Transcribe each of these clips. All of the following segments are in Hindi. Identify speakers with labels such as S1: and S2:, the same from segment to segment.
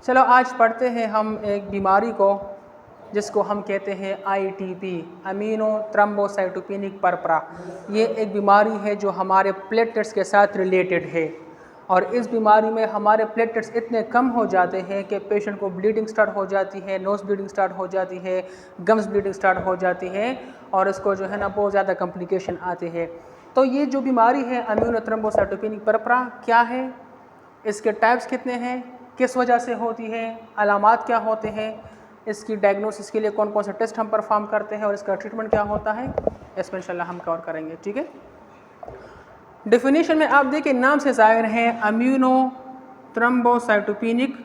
S1: चलो आज पढ़ते हैं हम एक बीमारी को जिसको हम कहते हैं ITP, अमीनो थ्रोम्बोसाइटोपेनिक परपरा। ये एक बीमारी है जो हमारे प्लेटलेट्स के साथ रिलेटेड है और इस बीमारी में हमारे प्लेटलेट्स इतने कम हो जाते हैं कि पेशेंट को ब्लीडिंग स्टार्ट हो जाती है, नोज़ ब्लीडिंग स्टार्ट हो जाती है, गम्स ब्लीडिंग स्टार्ट हो जाती है और इसको जो है ना बहुत ज़्यादा कॉम्प्लिकेशन आते हैं। तो ये जो बीमारी है अमीनो थ्रोम्बोसाइटोपेनिक परपरा क्या है, इसके टाइप्स कितने हैं, किस वजह से होती है, अलामात क्या होते हैं, इसकी डायग्नोसिस के लिए कौन कौन से टेस्ट हम परफॉर्म करते हैं और इसका ट्रीटमेंट क्या होता है, इसमें इंशाल्लाह हम कवर करेंगे। ठीक है। डेफिनेशन में आप देखिए नाम से ज़ाहिर है अमीनो थ्रोम्बोसाइटोपेनिक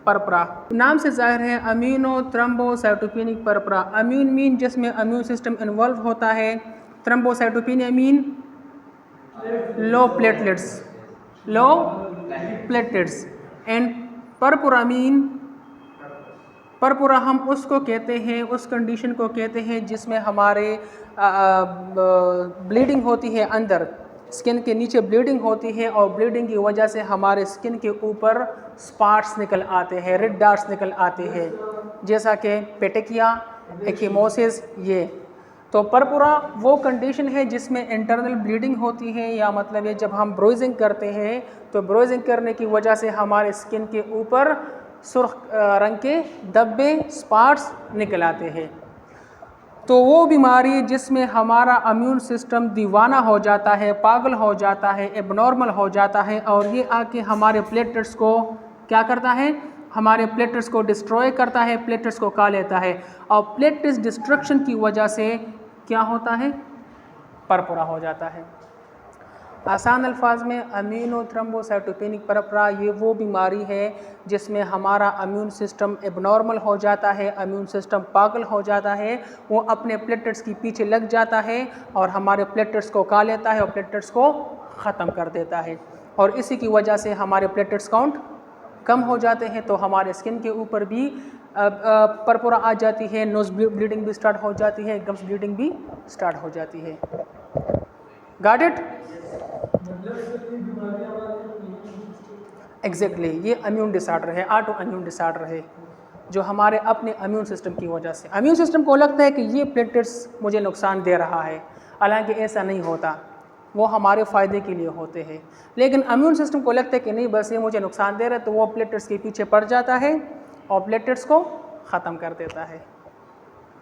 S1: परपरा, नाम से ज़ाहिर है immune thrombocytopenic purpura. Immune mean जिसमें अम्यून सिस्टम इन्वॉल्व होता है, thrombocytopenia mean low platelets, low platelets and purpura mean, purpura हम उसको कहते हैं, उस कंडीशन को कहते हैं जिसमें हमारे ब्लीडिंग होती है, अंदर स्किन के नीचे ब्लीडिंग होती है और ब्लीडिंग की वजह से हमारे स्किन के ऊपर स्पॉट्स निकल आते हैं, रेड डॉट्स निकल आते हैं, जैसा कि पेटेकिया, एक्कीमोसिस। ये तो परपुरा वो कंडीशन है जिसमें इंटरनल ब्लीडिंग होती है, या मतलब ये जब हम ब्रोइजिंग करते हैं तो ब्रोइजिंग करने की वजह से हमारे स्किन के ऊपर सुर्ख रंग के धब्बे, स्पॉट्स निकल आते हैं। तो वो बीमारी जिसमें हमारा इम्यून सिस्टम दीवाना हो जाता है, पागल हो जाता है, एबनॉर्मल हो जाता है और ये आके हमारे प्लेटलेट्स को क्या करता है, हमारे प्लेटलेट्स को डिस्ट्रॉय करता है, प्लेटलेट्स को खा लेता है और प्लेटलेट्स डिस्ट्रक्शन की वजह से क्या होता है, परपुरा हो जाता है। आसान अल्फाज में अमीनो थ्रोम्बोसाइटोपेनिक परपरा ये वो बीमारी है जिसमें हमारा इम्यून सिस्टम एबनॉर्मल हो जाता है, इम्यून सिस्टम पागल हो जाता है, वो अपने प्लेटलेट्स के पीछे लग जाता है और हमारे प्लेटलेट्स को खा लेता है और प्लेटलेट्स को ख़त्म कर देता है और इसी की वजह से हमारे प्लेटलेट्स काउंट कम हो जाते हैं। तो हमारे स्किन के ऊपर भी परपुरा आ जाती है, नोज़ ब्लीडिंग भी स्टार्ट हो जाती है, गम्स ब्लीडिंग भी स्टार्ट हो जाती है। Got it? एग्जैक्टली, ये इम्यून डिसऑर्डर है, ऑटो इम्यून डिसऑर्डर है जो हमारे अपने इम्यून सिस्टम की वजह से, इम्यून सिस्टम को लगता है कि ये प्लेटलेट्स मुझे नुकसान दे रहा है, हालांकि ऐसा नहीं होता, वो हमारे फ़ायदे के लिए होते हैं, लेकिन इम्यून सिस्टम को लगता है कि नहीं बस ये मुझे नुकसान दे रहा है, तो वो प्लेटलेट्स के पीछे पड़ जाता है और प्लेटलेट्स को ख़त्म कर देता है।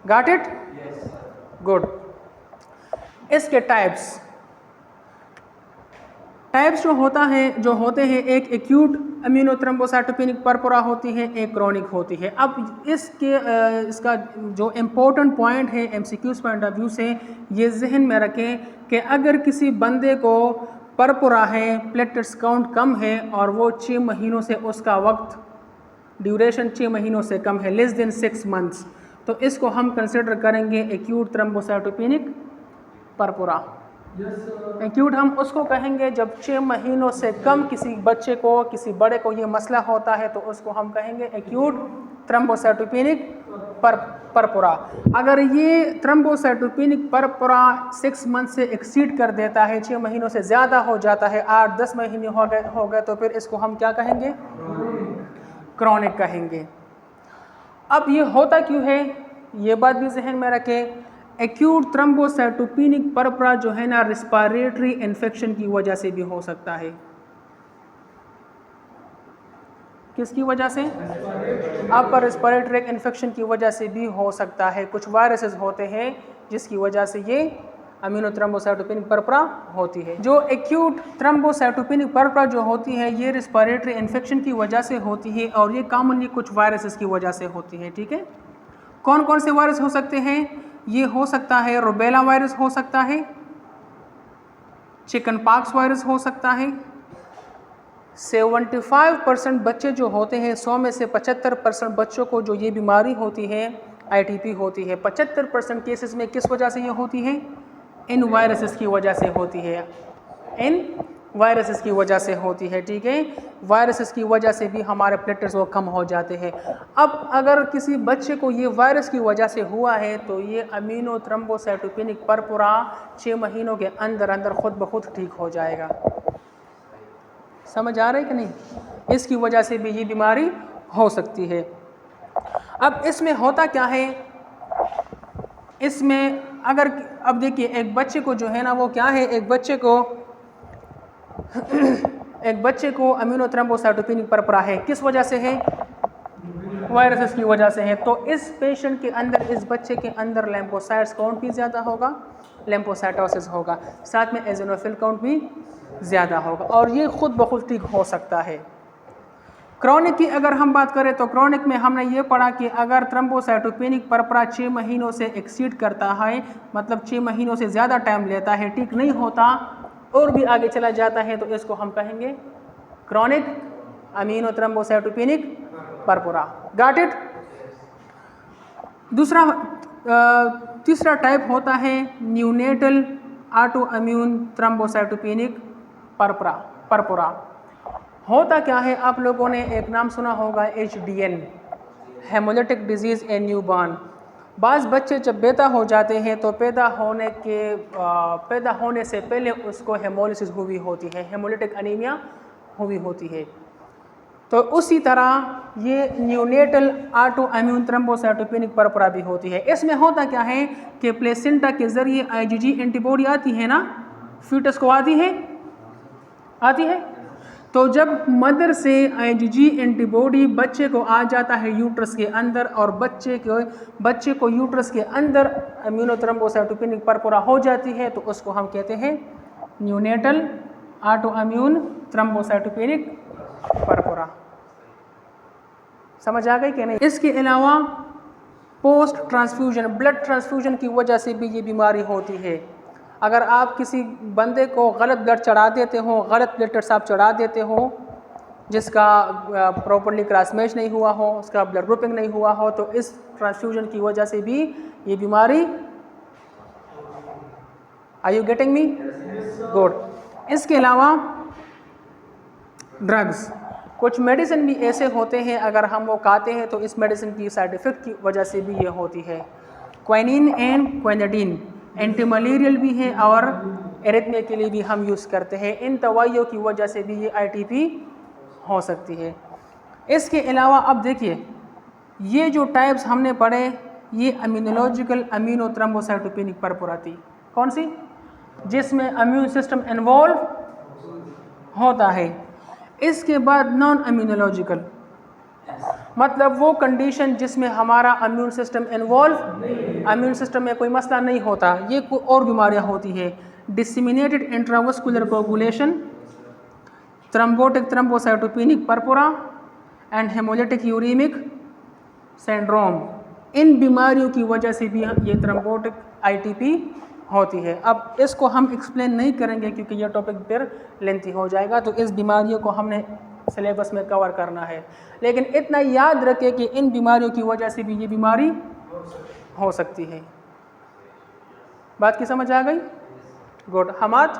S1: Got it? गुड। इसके टाइप्स जो होते हैं एक एक्यूट अमीनो थ्रोम्बोसाइटोपेनिक परपुरा होती है, एक क्रॉनिक होती है। अब इसका जो इम्पोर्टेंट पॉइंट है MCQs पॉइंट ऑफ व्यू से, ये जहन में रखें कि अगर किसी बंदे को परपुरा है, प्लेटलेट्स काउंट कम है और वो 6 महीनों से, उसका वक्त ड्यूरेशन 6 महीनों से कम है, लेस देन 6 मंथ्स, तो इसको हम कंसिडर करेंगे एक्यूट थ्रोम्बोसाइटोपेनिक परपुरा। एक्यूट हम उसको कहेंगे जब 6 महीनों से कम किसी बच्चे को, किसी बड़े को ये मसला होता है तो उसको हम कहेंगे एक्यूट थ्रोम्बोसाइटोपेनिक परपुरा। अगर ये थ्रोम्बोसाइटोपेनिक परपुरा 6 मंथ से एक्सीड कर देता है, 6 महीनों से ज़्यादा हो जाता है, 8-10 महीने हो गए तो फिर इसको हम क्या कहेंगे, क्रॉनिक कहेंगे। अब ये होता क्यों है, ये बात भी जहन में रखें। एक्यूट थ्रोम्बोसाइटोपेनिक परपरा जो है ना, रिस्पायरेटरी इन्फेक्शन की वजह से भी हो सकता है। किसकी वजह से? अपर रिस्पायरेटरी इन्फेक्शन की वजह से भी हो सकता है। कुछ वायरसेस होते हैं जिसकी वजह से ये अमीनो थ्रोम्बोसाइटोपेनिक परपरा होती है। जो एक्यूट थ्रोम्बोसाइटोपेनिक परपरा जो होती है ये रिस्पायरेटरी इन्फेक्शन की वजह से होती है और ये कॉमनली कुछ वायरसेस की वजह से होती है। ठीक है। कौन कौन से वायरस हो सकते हैं? ये हो सकता है रूबेला वायरस हो सकता है, चिकन पॉक्स वायरस हो सकता है। 75% बच्चे जो होते हैं, 100 में से 75% बच्चों को जो ये बीमारी होती है, ITP होती है, 75% केसेस में किस वजह से ये होती है, इन वायरसेस की वजह से होती है, इन वायरसेस की वजह से होती है। ठीक है। वायरसेस की वजह से भी हमारे प्लेटलेट्स वो कम हो जाते हैं। अब अगर किसी बच्चे को ये वायरस की वजह से हुआ है तो ये अमीनो थ्रोम्बोसाइटोपेनिक परपुरा 6 महीनों के अंदर अंदर खुद ब खुद ठीक हो जाएगा। समझ आ रही है कि नहीं? इसकी वजह से भी ये बीमारी हो सकती है। अब इसमें होता क्या है, इसमें अगर अब देखिए एक बच्चे को जो है ना वो क्या है, एक बच्चे को अम्यूनो थ्रोम्बोसाइटोपेनिक परपरा है, किस वजह से है, वायरसेस की वजह से है। तो इस पेशेंट के अंदर, इस बच्चे के अंदर लैम्फोसाइट्स काउंट भी ज़्यादा होगा, लैम्फोसाइटोसिस होगा, साथ में एज़ोनोफिल काउंट भी ज़्यादा होगा और ये खुद ब खुद ठीक हो सकता है। क्रॉनिक की अगर हम बात करें तो क्रॉनिक में हमने ये पढ़ा कि अगर थ्रोम्बोसाइटोपेनिक परपरा 6 महीनों से एक्सीड करता है, मतलब 6 महीनों से ज़्यादा टाइम लेता है, ठीक नहीं होता और भी आगे चला जाता है, तो इसको हम कहेंगे chronic immune thrombocytopenic purpura. Got it. तीसरा टाइप होता है neonatal autoimmune thrombocytopenic purpura. होता क्या है, आप लोगों ने एक नाम सुना होगा HDN, haemolytic disease in newborn. बाज़ बच्चे जब पैदा हो जाते हैं तो पैदा होने से पहले उसको हेमोलिसिस हुई होती है, हेमोलिटिक एनीमिया हुई होती है। तो उसी तरह ये न्यूनेटल ऑटो इम्यून थ्रोम्बोसाइटोपेनिक परपरा भी होती है। इसमें होता क्या है कि प्लेसेंटा के ज़रिए IgG एंटीबॉडी आती है ना, फीटस को आती है। तो जब मदर से IgG एंटीबॉडी बच्चे को आ जाता है यूट्रस के अंदर और बच्चे को यूट्रस के अंदर इम्यूनो थ्रोम्बोसाइटोपेनिक परपरा हो जाती है, तो उसको हम कहते हैं न्यूनेटल ऑटो इम्यून थ्रोम्बोसाइटोपेनिक परपरा। समझ आ गई कि नहीं। इसके अलावा पोस्ट ट्रांसफ्यूजन, ब्लड ट्रांसफ्यूजन की वजह से भी ये बीमारी होती है। अगर आप किसी बंदे को गलत ब्लड चढ़ा देते हो, गलत प्लेटलेट्स आप चढ़ा देते हो जिसका प्रॉपर्ली क्रॉस मैच नहीं हुआ हो, उसका ब्लड ग्रुपिंग नहीं हुआ हो, तो इस ट्रांसफ्यूजन की वजह से भी ये बीमारी, are you getting me, good. इसके अलावा ड्रग्स, कुछ मेडिसिन भी ऐसे होते हैं अगर हम वो खाते हैं तो इस मेडिसिन की साइड इफ़ेक्ट की वजह से भी ये होती है। Quinine and quinidine anti malarial भी है और एरिथमिया के लिए भी हम यूज़ करते हैं। इन दवाइयों की वजह से भी ये ITP हो सकती है। इसके अलावा अब देखिए ये जो टाइप्स हमने पढ़े, ये इम्यूनोलॉजिकल अमीनो थ्रोम्बोसाइटोपेनिक परपरा थी, कौन सी, जिसमें इम्यून सिस्टम इन्वॉल्व होता है। इसके बाद नॉन इम्यूनोलॉजिकल, मतलब वो कंडीशन जिसमें हमारा immune system involve, immune system में कोई मसला नहीं होता, ये कोई और बीमारियां होती है। Disseminated intravascular coagulation, thrombotic thrombocytopenic purpura and haemolytic uraemic syndrome. इन बीमारियों की वजह से भी ये थ्रोम्बोटिक ITP होती है। अब इसको हम एक्सप्लेन नहीं करेंगे क्योंकि ये टॉपिक फिर लेंथी हो जाएगा, तो इस बीमारियों को हमने सिलेबस में कवर करना है। लेकिन इतना याद रखें कि इन बीमारियों की वजह से भी ये बीमारी हो सकती है। बात की समझ आ गई, गुड। हमाद,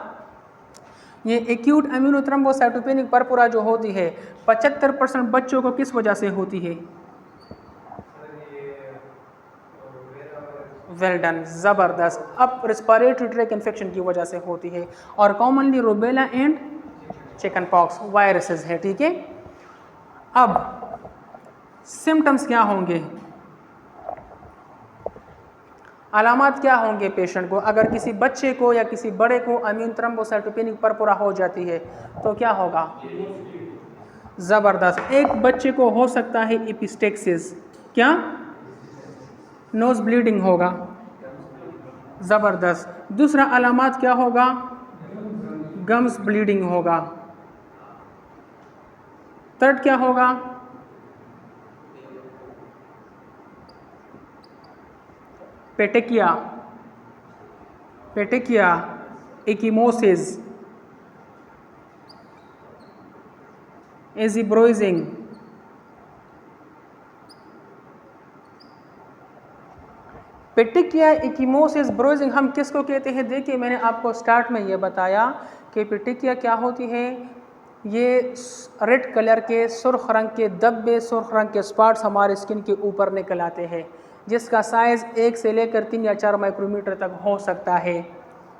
S1: ये एक्यूट इम्यूनो थ्रोम्बोसाइटोपेनिक परपरा जो होती है 75% बच्चों को किस वजह से होती है, वेल डन, ज़बरदस्त। अब रिस्पिरेटरी ट्रैक इन्फेक्शन की वजह से होती है और commonly rubella and chicken pox viruses है, ठीक है। अब सिम्टम्स क्या होंगे, अलामत क्या होंगे पेशेंट को, अगर किसी बच्चे को या किसी बड़े को इम्यून थ्रोम्बोसाइटोपेनिक परपरा हो जाती है तो क्या होगा, ज़बरदस्त। एक बच्चे को हो सकता है एपिस्टेक्सिस, क्या, नोज ब्लीडिंग होगा, ज़बरदस्त। दूसरा अलामत क्या होगा, गम्स ब्लीडिंग होगा। थर्ड क्या होगा, पेटेकिया, इकीमोसिस, एजिब्रोइजिंग, पेटिकिया, इकीमोसिस, ब्रोइजिंग हम किसको कहते हैं। देखिए मैंने आपको स्टार्ट में ये बताया कि पेटिकिया क्या होती है, ये रेड कलर के सुर्ख रंग के धब्बे, सुर्ख रंग के स्पॉट्स हमारे स्किन के ऊपर निकल आते हैं, जिसका साइज़ 1 से लेकर 3 या 4 माइक्रोमीटर तक हो सकता है।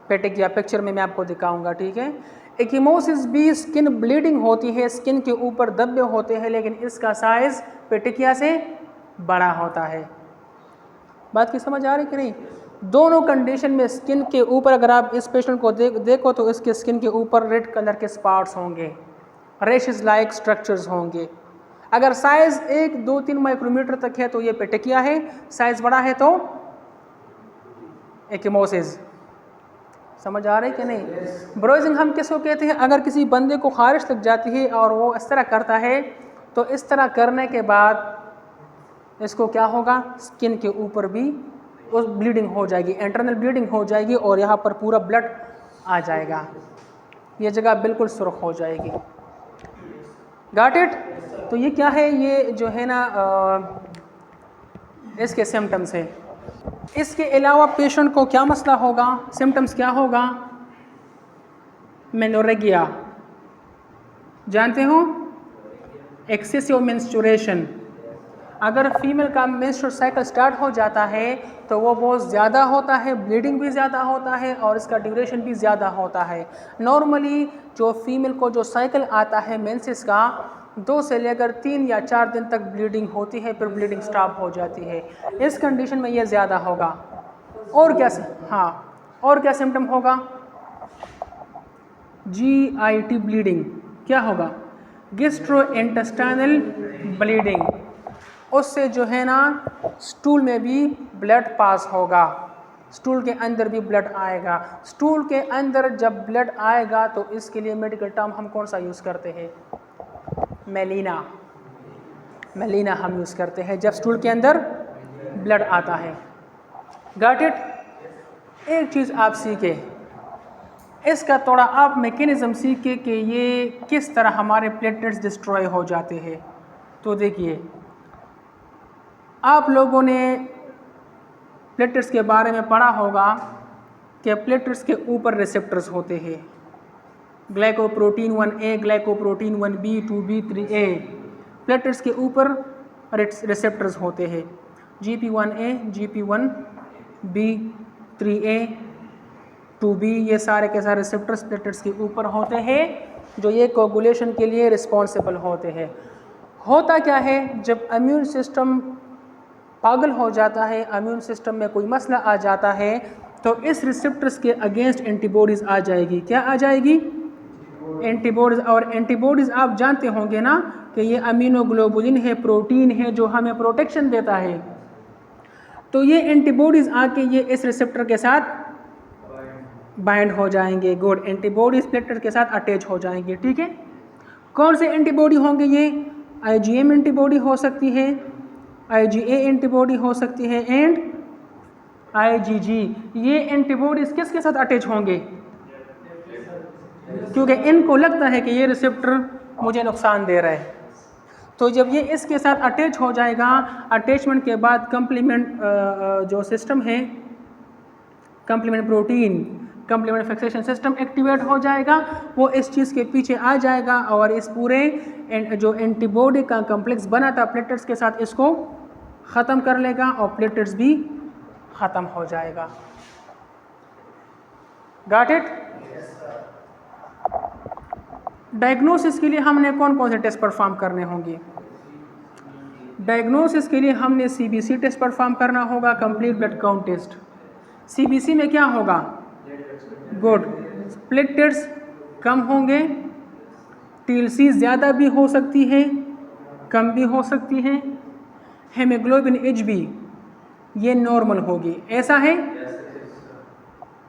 S1: पेटिकिया पिक्चर में मैं आपको दिखाऊंगा, ठीक है। एकिमोसिस भी स्किन ब्लीडिंग होती है, स्किन के ऊपर धब्बे होते हैं, लेकिन इसका साइज़ पेटिकिया से बड़ा होता है। बात की समझ आ रही कि नहीं? दोनों कंडीशन में स्किन के ऊपर अगर आप इस पेशेंट को देखो तो इसके स्किन के ऊपर रेड कलर के स्पॉट्स होंगे, रेशेस लाइक स्ट्रक्चर्स होंगे। अगर साइज़ 1, 2, 3 माइक्रोमीटर तक है तो ये पेटिकिया है, साइज़ बड़ा है तो एकिमोसिस। समझ आ रही कि नहीं? ब्रोइजिंग हम किसको कहते हैं? अगर किसी बंदे को खारिश लग जाती है और वो इस तरह करता है तो इस तरह करने के बाद इसको क्या होगा, स्किन के ऊपर भी उस ब्लीडिंग हो जाएगी, इंटरनल ब्लीडिंग हो जाएगी और यहाँ पर पूरा ब्लड आ जाएगा, ये जगह बिल्कुल सुर्ख हो जाएगी। Got it? तो ये क्या है, ये जो है ना इसके सिम्टम्स है। इसके अलावा पेशेंट को क्या मसला होगा, सिम्टम्स क्या होगा? मेनोरेगिया जानते हो, एक्सेसिव मेंस्ट्रुएशन। अगर फीमेल का मेंस्ट्रुअल साइकिल स्टार्ट हो जाता है तो वो बहुत ज़्यादा होता है, ब्लीडिंग भी ज़्यादा होता है और इसका ड्यूरेशन भी ज़्यादा होता है। नॉर्मली जो फीमेल को जो साइकिल आता है मेंसेस का, 2 से लेकर 3 या 4 दिन तक ब्लीडिंग होती है, फिर ब्लीडिंग स्टॉप हो जाती है। इस कंडीशन में ये ज़्यादा होगा। और क्या, हाँ, और क्या सिम्टम होगा? GIT bleeding. क्या होगा? Gastrointestinal bleeding. उससे जो है ना स्टूल में भी ब्लड पास होगा, स्टूल के अंदर भी ब्लड आएगा। स्टूल के अंदर जब ब्लड आएगा तो इसके लिए मेडिकल टर्म हम कौन सा यूज़ करते हैं? मेलिना। मेलिना हम यूज़ करते हैं जब स्टूल के अंदर ब्लड आता है। Got it? एक चीज़ आप सीखे, इसका थोड़ा आप मैकेनिज़्म सीखे कि ये किस तरह हमारे प्लेटलेट्स डिस्ट्रॉय हो जाते हैं। तो देखिए, आप लोगों ने प्लेटलेट्स के बारे में पढ़ा होगा कि प्लेटलेट्स के ऊपर रिसेप्टर्स होते हैं, glycoprotein 1A, glycoprotein 1B, 2B, 3A। Platelets के ऊपर रिसेप्टर्स होते हैं, GP1A, GP1B, 3A, 2B, ये सारे के सारे रिसेप्टर्स प्लेटलेट्स के ऊपर होते हैं जो ये कोगुलेशन के लिए रिस्पॉन्सिबल होते हैं। होता क्या है, जब इम्यून सिस्टम पागल हो जाता है, इम्यून सिस्टम में कोई मसला आ जाता है तो इस रिसेप्टर्स के अगेंस्ट एंटीबॉडीज़ आ जाएगी। क्या आ जाएगी? एंटीबॉडीज़। और एंटीबॉडीज़ आप जानते होंगे ना कि ये अमीनोग्लोबुलिन है, प्रोटीन है जो हमें प्रोटेक्शन देता है। तो ये एंटीबॉडीज़ आके ये इस रिसेप्टर के साथ बाइंड हो जाएंगे। गुड, एंटीबॉडीज़ प्लेटलेट के साथ अटैच हो जाएंगे। ठीक है, कौन से एंटीबॉडी होंगे ये? IgM एंटीबॉडी हो सकती है, IgA एंटीबॉडी हो सकती है एंड IgG। ये एंटीबॉडीज़ किसके साथ अटैच होंगे? क्योंकि इनको लगता है कि ये रिसेप्टर मुझे नुकसान दे रहा है। तो जब ये इसके साथ अटैच हो जाएगा, अटैचमेंट के बाद कंप्लीमेंट जो सिस्टम है, complement protein, complement fixation system activate हो जाएगा। वो इस चीज़ के पीछे आ जाएगा और इस पूरे जो एंटीबॉडी का कम्प्लेक्स बना था प्लेटलेट्स के साथ, इसको ख़त्म कर लेगा और प्लेटलेट्स भी ख़त्म हो जाएगा। Got it? डायग्नोसिस के लिए हमने कौन कौन से टेस्ट परफॉर्म करने होंगे? डायग्नोसिस के लिए हमने CBC टेस्ट परफॉर्म करना होगा, complete blood count test. CBC में क्या होगा? गुड, प्लेटलेट्स कम होंगे, TLC ज़्यादा भी हो सकती है, कम भी हो सकती है, हेमोग्लोबिन HB ये नॉर्मल होगी। ऐसा है?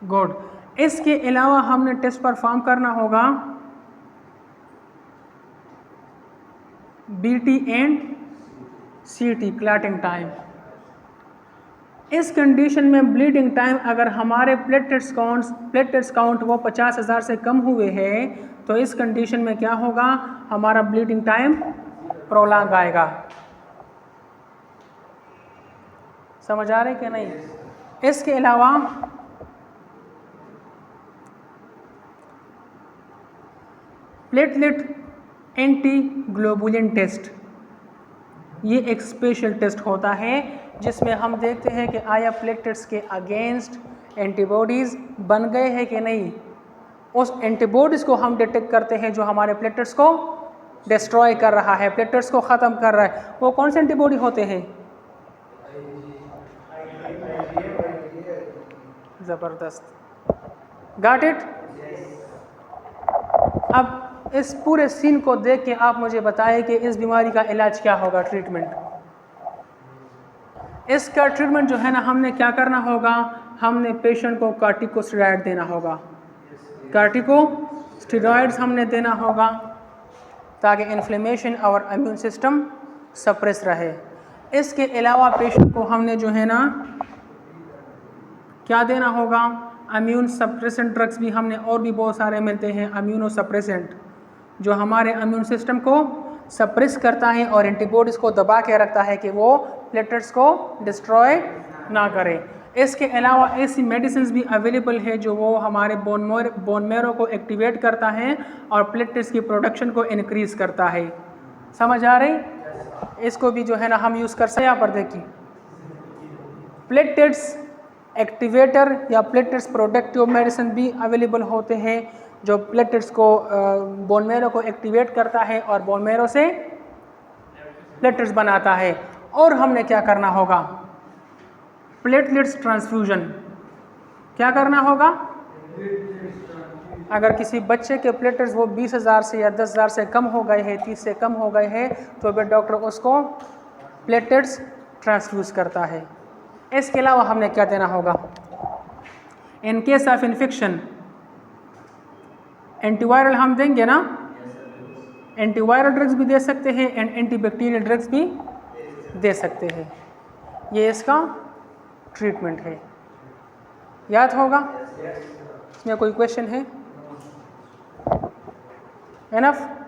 S1: गुड। इसके अलावा हमने टेस्ट परफॉर्म करना होगा BT and CT, clotting time. इस कंडीशन में ब्लीडिंग टाइम अगर हमारे प्लेटलेट्स काउंट वो 50,000 से कम हुए हैं तो इस कंडीशन में क्या होगा, हमारा ब्लीडिंग टाइम प्रोलॉन्ग आएगा। समझ आ रहे कि नहीं? इसके अलावा प्लेटलेट एंटी ग्लोबुलिन टेस्ट, ये एक स्पेशल टेस्ट होता है जिसमें हम देखते हैं कि आया प्लेटलेट्स के अगेंस्ट एंटीबॉडीज़ बन गए हैं कि नहीं। उस एंटीबॉडीज़ को हम डिटेक्ट करते हैं जो हमारे प्लेटलेट्स को डिस्ट्रॉय कर रहा है, प्लेटलेट्स को ख़त्म कर रहा है। वो कौन से एंटीबॉडी होते हैं? ज़बरदस्त, गॉट इट। अब इस पूरे सीन को देख के आप मुझे बताएं कि इस बीमारी का इलाज क्या होगा, ट्रीटमेंट। इसका ट्रीटमेंट जो है ना, हमने क्या करना होगा, हमने पेशेंट को कार्टिकोस्टेरॉइड देना होगा। कार्टिकोस्टेरॉइड्स हमने देना होगा ताकि इन्फ्लेमेशन और इम्यून सिस्टम सप्रेस रहे। इसके अलावा पेशेंट को हमने जो है ना क्या देना होगा, इम्यून सप्रेसेंट ड्रग्स भी हमने और भी बहुत सारे मिलते हैं, इम्यूनो सप्रेसेंट, जो हमारे इम्यून सिस्टम को सप्रेस करता है और एंटीबॉडीज़ को दबा के रखता है कि वो प्लेटलेट्स को डिस्ट्रॉय ना करे। इसके अलावा ऐसी मेडिसिन भी अवेलेबल है जो वो हमारे बोन मैरो को एक्टिवेट करता है और प्लेटलेट्स की प्रोडक्शन को इनक्रीज़ करता है। समझ आ रही? इसको भी जो है ना हम यूज़ कर सकते हैं। यहाँ पर देखिए, प्लेटलेट्स एक्टिवेटर या प्लेटलेट्स प्रोडक्टिव मेडिसिन भी अवेलेबल होते हैं जो प्लेटलेट्स को बोन मैरो को एक्टिवेट करता है और बोन मैरो से प्लेटलेट्स बनाता है। और हमने क्या करना होगा, प्लेटलेट्स ट्रांसफ्यूजन। क्या करना होगा? अगर किसी बच्चे के प्लेटलेट्स वो 20,000 से या 10,000 से कम हो गए हैं, 30 से कम हो गए हैं, तो फिर डॉक्टर उसको प्लेटलेट्स ट्रांसफ्यूज करता है। इसके अलावा हमने क्या देना होगा, in case of infection antiviral हम देंगे ना, एंटीवायरल ड्रग्स भी दे सकते हैं एंड एंटीबैक्टीरियल ड्रग्स भी दे सकते हैं। ये इसका ट्रीटमेंट है, याद होगा। इसमें कोई क्वेश्चन है? एनफ।